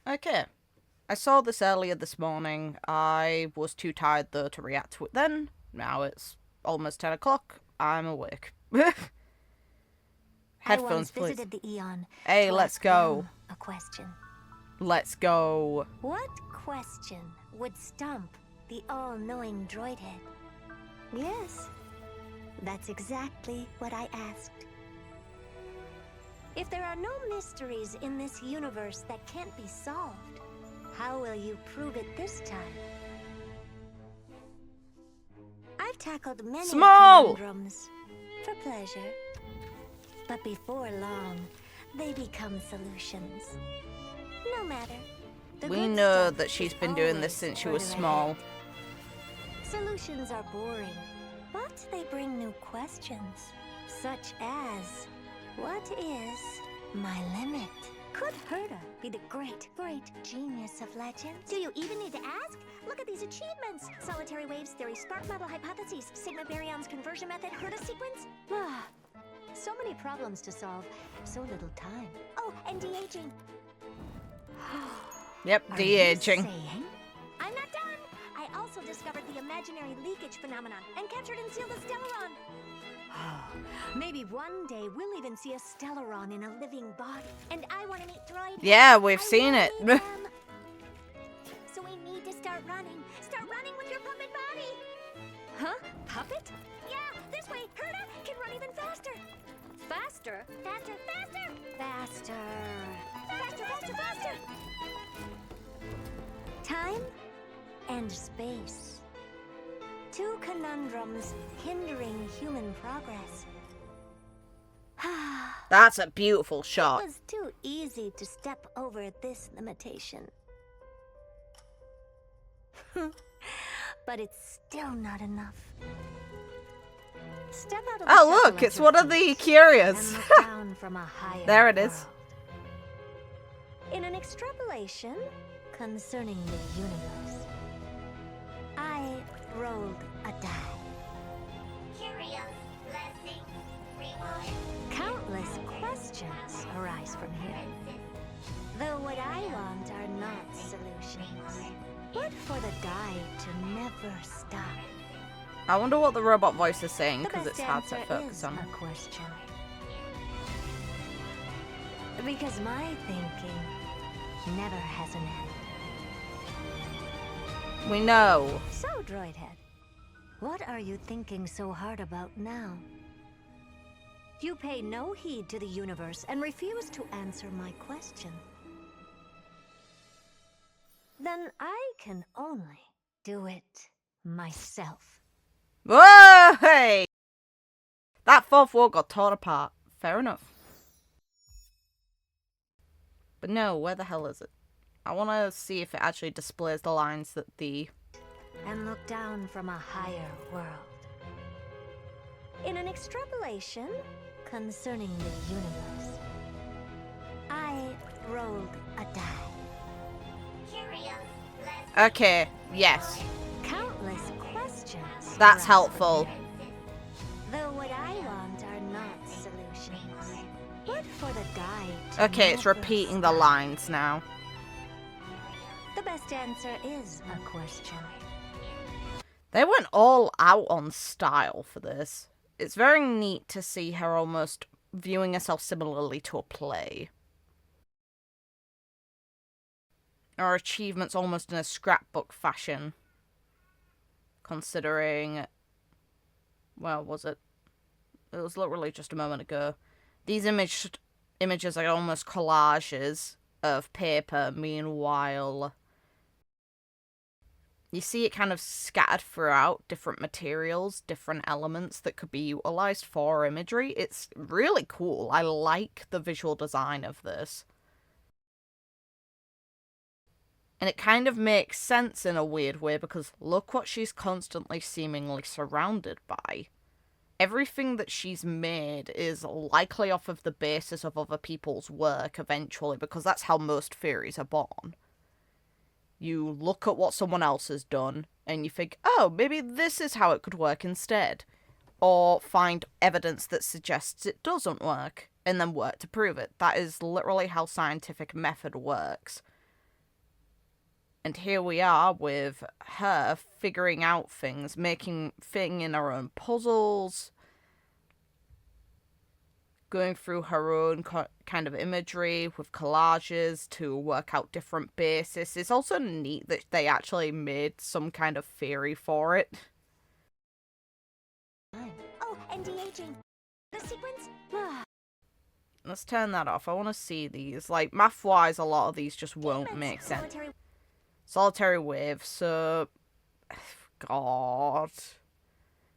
Okay. I saw this earlier this morning. I was too tired, though, to react to it then. Now it's almost 10 o'clock. I'm awake. I once Headphones, please. visited the Eon Hey, to let's ask go. them a question. Let's go. What question would stump the all-knowing droid head? Yes, that's exactly what I asked. If there are no mysteries in this universe that can't be solved, how will you prove it this time? I've tackled many conundrums for pleasure, but before long, they become solutions. No matter. We know that she's been doing this since she was small. Solutions are boring, but they bring new questions, such as, what is my limit? Could Herta be the great genius of legend? Do you even need to ask? Look at these achievements! Solitary waves theory, spark model hypotheses, sigma baryons conversion method, Herta sequence. So many problems to solve, so little time. Oh, and de-aging. Yep, de-aging. I'm not done! I also discovered the imaginary leakage phenomenon and captured and sealed a Stellaron. Maybe one day we'll even see a Stellaron in a living body. And I want to meet droid. Yeah, we've seen it. So we need to start running. Start running with your puppet body. Huh? Puppet? Yeah, this way. Herta can run even faster. Faster? Faster, faster! Faster. Faster, faster, faster! Time and space. Two conundrums hindering human progress. That's a beautiful shot. It was too easy to step over this limitation. But it's still not enough. Step out of Oh, look, it's one of the curious. down from a higher There it is. In an extrapolation concerning the universe, I rolled a die. Curious blessing reward. Countless questions arise from here. Though what I want are not solutions, but for the die to never stop. I wonder what the robot voice is saying, The because best it's hard to answer focus is on. a question. Because my thinking never has an end. We know. So, Droidhead, what are you thinking so hard about now? You pay no heed to the universe and refuse to answer my question. Then I can only do it myself. Whoa, hey! That fourth wall got torn apart. Fair enough. But no, where the hell is it? I want to see if it actually displays the lines that the... And look down from a higher world. In an extrapolation concerning the universe, I rolled a die. Curious. Okay, yes. Countless questions. That's arise helpful. from here. Though what I want are not solutions, but for the die to Okay, it's never repeating the stop. lines now. The best answer is a question. They went all out on style for this. It's very neat to see her almost viewing herself similarly to a play. Her achievements almost in a scrapbook fashion. Considering... Well, was it? It was literally just a moment ago. These images are almost collages of paper. Meanwhile, you see it kind of scattered throughout different materials, different elements that could be utilized for imagery. It's really cool. I like the visual design of this. And it kind of makes sense in a weird way because look what she's constantly seemingly surrounded by. Everything that she's made is likely off of the basis of other people's work eventually, because that's how most theories are born. You look at what someone else has done, and you think, oh, maybe this is how it could work instead. Or find evidence that suggests it doesn't work, and then work to prove it. That is literally how scientific method works. And here we are with her figuring out things, fitting in her own puzzles, going through her own kind of imagery with collages to work out different bases. It's also neat that they actually made some kind of theory for it. Oh, and de-aging. The sequence? Let's turn that off. I want to see these. Like, math-wise, a lot of these just won't make sense. Solitary wave, so... God.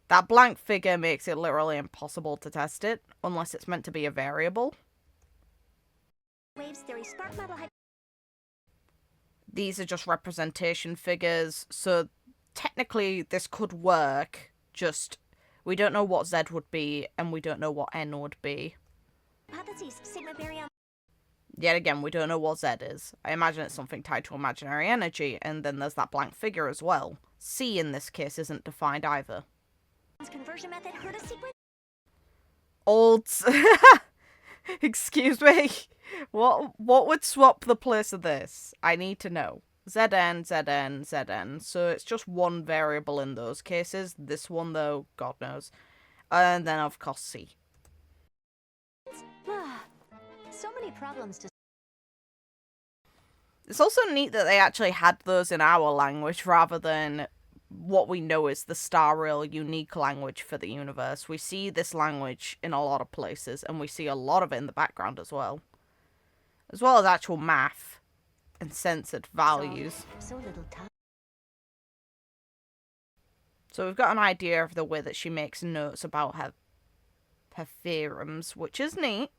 That blank figure makes it literally impossible to test it, unless it's meant to be a variable. Waves theory, spark model. These are just representation figures, so technically this could work, just we don't know what Z would be, and we don't know what N would be. Hypotheses, sigma baryon. Yet again, we don't know what Z is. I imagine it's something tied to imaginary energy, and then there's that blank figure as well. C in this case isn't defined either. Conversion method, Herta sequence. Olds. Excuse me. What would swap the place of this? I need to know. Zn, Zn, Zn. So it's just one variable in those cases. This one, though, God knows. And then, of course, C. So many problems to... It's also neat that they actually had those in our language rather than what we know is the Star Rail unique language for the universe. We see this language in a lot of places, and we see a lot of it in the background as well. As well as actual math and censored values. So little time. So we've got an idea of the way that she makes notes about her theorems, which is neat.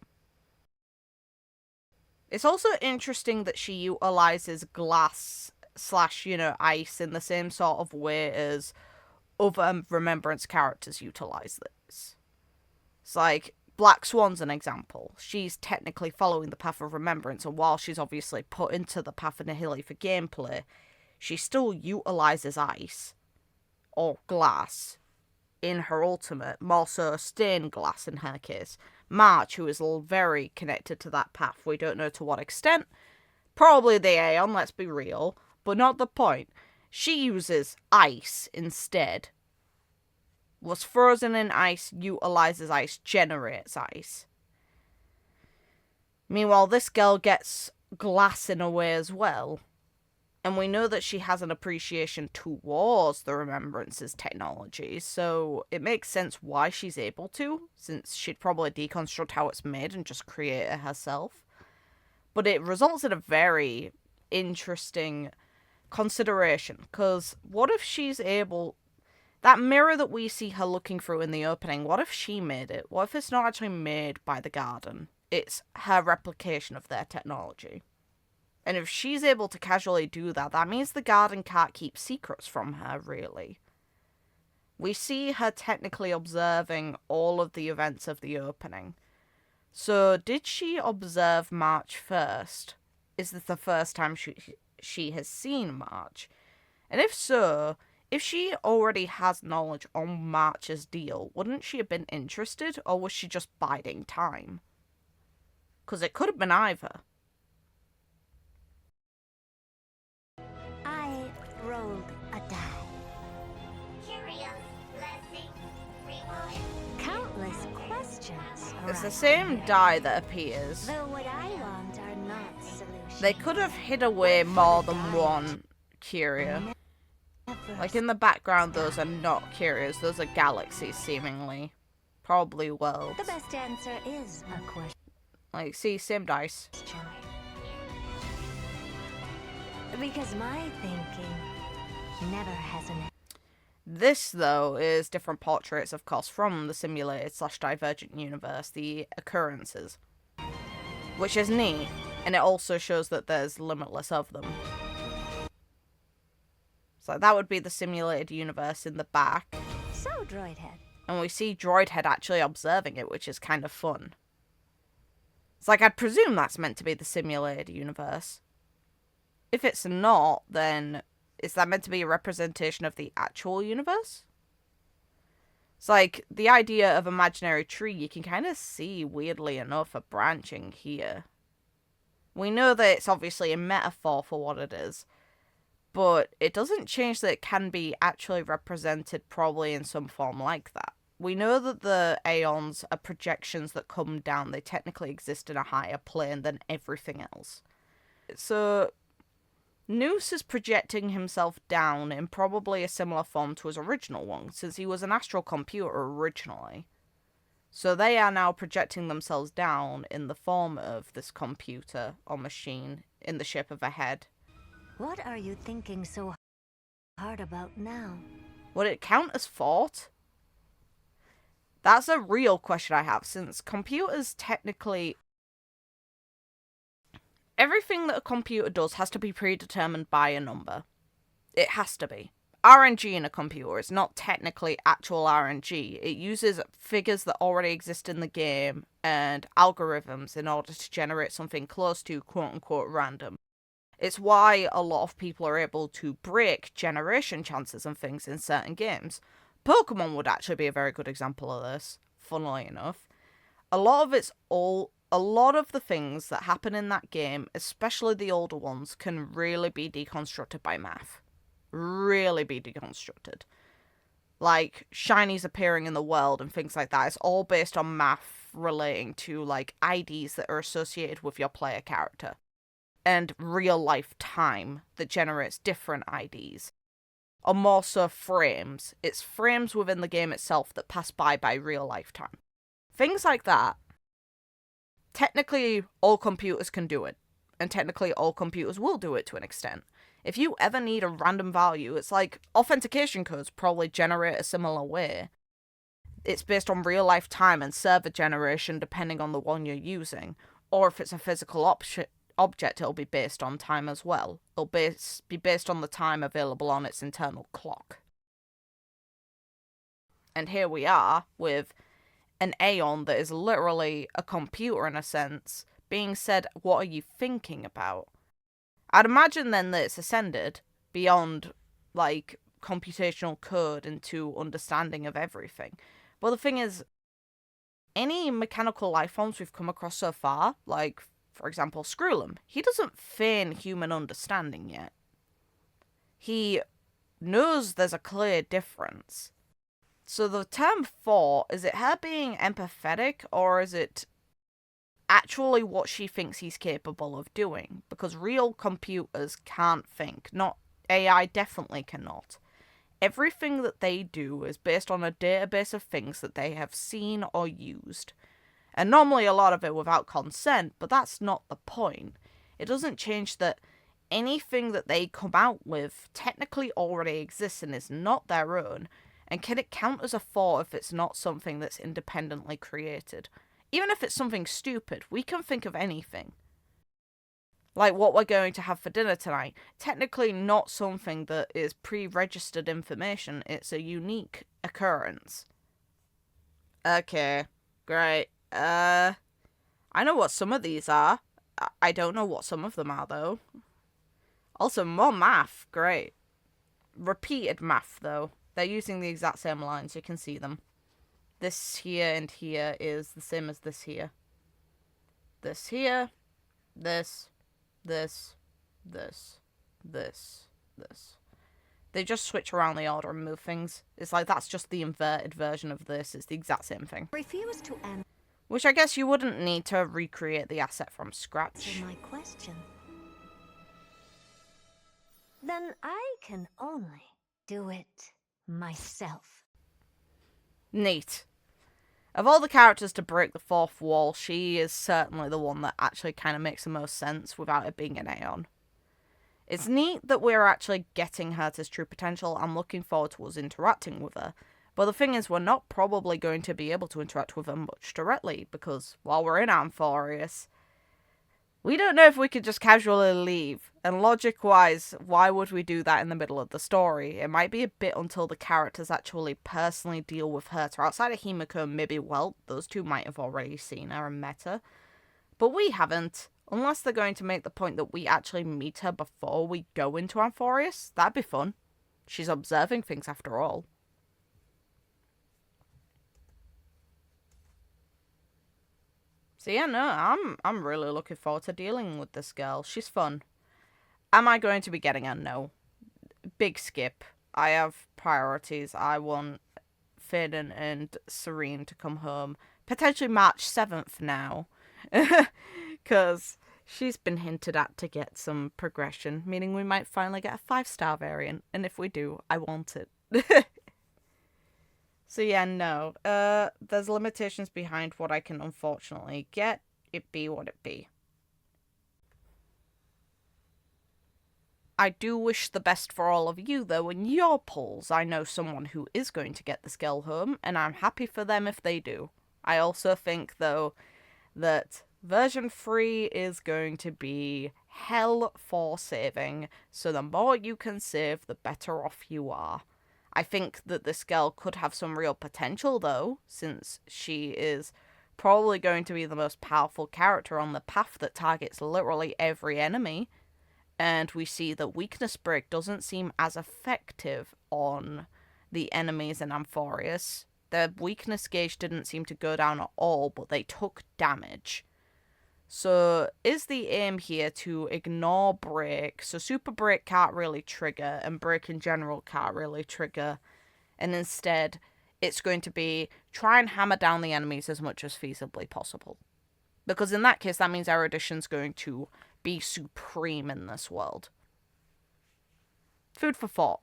It's also interesting that she utilizes glass / ice in the same sort of way as other Remembrance characters utilize this. It's like, Black Swan's an example. She's technically following the path of Remembrance, and while she's obviously put into the path of Nihili for gameplay, she still utilizes ice, or glass, in her ultimate, more so stained glass in her case. March, who is very connected to that path, we don't know to what extent. Probably the Aeon, let's be real, but not the point. She uses ice instead. Was frozen in ice, utilizes ice, generates ice. Meanwhile, this girl gets glass in a way as well. And we know that she has an appreciation towards the Remembrance's technology, so it makes sense why she's able to, since she'd probably deconstruct how it's made and just create it herself. But it results in a very interesting consideration, because what if she's able... That mirror that we see her looking through in the opening, what if she made it? What if it's not actually made by the Garden? It's her replication of their technology. And if she's able to casually do that, that means the Garden can't keep secrets from her, really. We see her technically observing all of the events of the opening. So, did she observe March first? Is this the first time she has seen March? And if so, if she already has knowledge on March's deal, wouldn't she have been interested, or was she just biding time? Because it could have been either. I rolled a die. Countless questions. It's the arise. same die that appears. Though what I want are not solutions. They could have hid away more than one Curia. Like in the background, those are not Curias, those are galaxies, seemingly. Probably worlds. The best answer is a question. Like, see, same dice. Because my thinking never has an... This, though, is different portraits, of course, from the simulated / divergent universe, the occurrences. Which is neat, and it also shows that there's limitless of them. So that would be the simulated universe in the back. So, Droidhead. And we see Droidhead actually observing it, which is kind of fun. It's like, I'd presume that's meant to be the simulated universe. If it's not, then is that meant to be a representation of the actual universe? It's like, the idea of imaginary tree, you can kind of see, weirdly enough, a branching here. We know that it's obviously a metaphor for what it is, But it doesn't change that it can be actually represented probably in some form like that. We know that the Aeons are projections that come down. They technically exist in a higher plane than everything else. So Noose is projecting himself down in probably a similar form to his original one, since he was an astral computer originally. So they are now projecting themselves down in the form of this computer or machine in the shape of a head. What are you thinking so hard about now? Would it count as thought? That's a real question I have, since computers technically... Everything that a computer does has to be predetermined by a number. It has to be. RNG in a computer is not technically actual RNG. It uses figures that already exist in the game and algorithms in order to generate something close to quote-unquote random. It's why a lot of people are able to break generation chances and things in certain games. Pokemon would actually be a very good example of this, funnily enough. A lot of the things that happen in that game, especially the older ones, can really be deconstructed by math. Really be deconstructed. Like, shinies appearing in the world and things like that. It's all based on math relating to, like, IDs that are associated with your player character. And real life time that generates different IDs. Or more so frames. It's frames within the game itself that pass by real life time. Things like that. Technically, all computers can do it. And technically, all computers will do it to an extent. If you ever need a random value, it's like authentication codes probably generate a similar way. It's based on real life time and server generation depending on the one you're using. Or if it's a physical object, it'll be based on time as well. It'll be based on the time available on its internal clock. And here we are with an Aeon that is literally a computer in a sense, being said, what are you thinking about? I'd imagine then that it's ascended beyond, like, computational code into understanding of everything. But the thing is, any mechanical life forms we've come across so far, like, for example, Skrullum, he doesn't feign human understanding yet. He knows there's a clear difference. So the term thought, is it her being empathetic, or is it actually what she thinks he's capable of doing? Because real computers can't think. Not AI definitely cannot. Everything that they do is based on a database of things that they have seen or used. And normally a lot of it without consent, but that's not the point. It doesn't change that anything that they come out with technically already exists and is not their own. And can it count as a thought if it's not something that's independently created? Even if it's something stupid, we can think of anything. Like what we're going to have for dinner tonight. Technically not something that is pre-registered information. It's a unique occurrence. Okay, great. I know what some of these are. I don't know what some of them are, though. Also, more math. Great. Repeated math, though. They're using the exact same lines. You can see them. This here and here is the same as this here. This here. This. This. This. This. This. They just switch around the order and move things. It's like that's just the inverted version of this. It's the exact same thing. Refuse to answer Which I guess you wouldn't need to recreate the asset from scratch. my question. Then I can only do it myself. Neat. Of all the characters to break the fourth wall, she is certainly the one that actually kind of makes the most sense without it being an Aeon. It's neat that we're actually getting Herta's true potential. I'm looking forward to us interacting with her. But the thing is, we're not probably going to be able to interact with her much directly, because while we're in Amphorius, we don't know if we could just casually leave. And logic-wise, why would we do that in the middle of the story? It might be a bit until the characters actually personally deal with Herta. Outside of Himiko and maybe Welt, those two might have already seen her and met her. But we haven't. Unless they're going to make the point that we actually meet her before we go into Amphorius. That'd be fun. She's observing things after all. So yeah, no, I'm really looking forward to dealing with this girl. She's fun. Am I going to be getting her? No. big skip. I have priorities. I want Finn and Serene to come home. Potentially March 7th now. Because she's been hinted at to get some progression, meaning we might finally get a 5-star variant. And if we do, I want it. So yeah, no. There's limitations behind what I can unfortunately get. It be what it be. I do wish the best for all of you, though, in your polls. I know someone who is going to get this girl home, and I'm happy for them if they do. I also think, though, that version 3 is going to be hell for saving, so the more you can save, the better off you are. I think that this girl could have some real potential, though, since she is probably going to be the most powerful character on the path that targets literally every enemy. And we see that weakness break doesn't seem as effective on the enemies in Amphorius. Their weakness gauge didn't seem to go down at all, but they took damage. So is the aim here to ignore break? So super break can't really trigger, and break in general can't really trigger. And instead, it's going to be try and hammer down the enemies as much as feasibly possible. Because in that case, that means erudition's going to be supreme in this world. Food for thought.